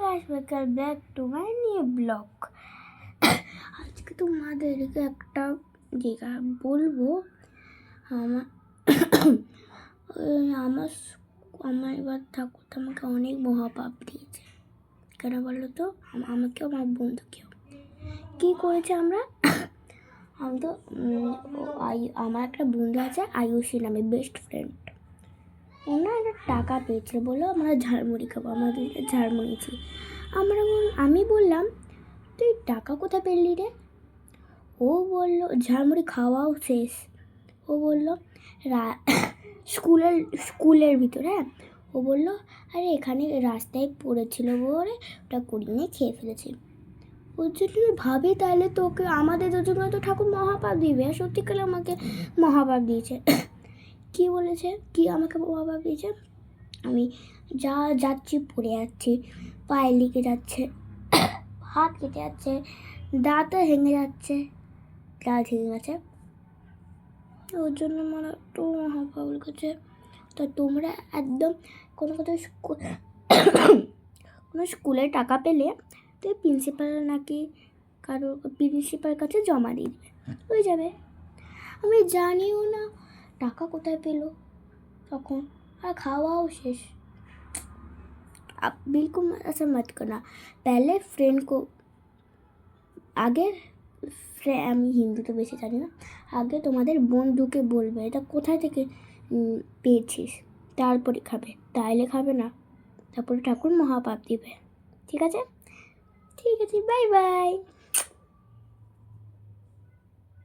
Guys, welcome back to my new blog. আজকে তোমাদেরকে একটা জায়গা বলবো। আমার আমার আমার এবার ঠাকুর আমাকে অনেক মহাপাপ দিয়েছে। কেন বলো তো? আমাকে আমার বন্ধুকেও কী করেছে আমরা আমি তো আমার একটা বন্ধু আছে আয়ুষী নামে, বেস্ট ফ্রেন্ড। ওনা একটা টাকা পেয়েছিল, বললো আমরা ঝালমুড়ি খাবো, আমাদের ঝালমুড়িছি। আমি বললাম তুই টাকা কোথায় পেলি রে? ও বলল ঝালমুড়ি খাওয়াও শেষ। ও বলল স্কুলের ভিতরে, হ্যাঁ। ও বলল আরে এখানে রাস্তায় পড়েছিল বলে ওটা করিয়ে নিয়ে খেয়ে ফেলেছি। ওর জন্য তুমি ভাবি তাহলে তোকে আমাদের দুজনে তো ঠাকুর মহাপাপ দিবে। সত্যিকালে আমাকে মহাপাপ দিয়েছে। কি বলেছে, কি আমাকে মহাপাপ দিয়েছে? আমি যাচ্ছি পড়ে যাচ্ছি, পায়ে লেগে যাচ্ছে, হাত কেটে যাচ্ছে, দাঁতও ভেঙে যাচ্ছে, দাঁত ভেঙে গেছে। ওর জন্য আমার একটু মহাপাপ গেছে। তো তোমরা একদম কোনো স্কুলে টাকা পেলে তো প্রিন্সিপাল নাকি প্রিন্সিপাল কাছে জমা দিয়ে দেবে, হয়ে যাবে। আমি জানিও না টাকা কোথায় পেলো তখন, আর খাওয়াও শেষ। आप बिल्कुल ऐसा मत करना। पहले फ्रेंड को আগে আমি হিন্দি তো বেশি জানি না। আগে তোমাদের বন্ধুকে বলবে এটা কোথায় থেকে পেয়েছিস, তারপরে খাবে। তাইলে খাবে না, তারপরে ঠাকুর মহাপাপ দিবে। ঠিক আছে, ঠিক আছে, বাই বাই।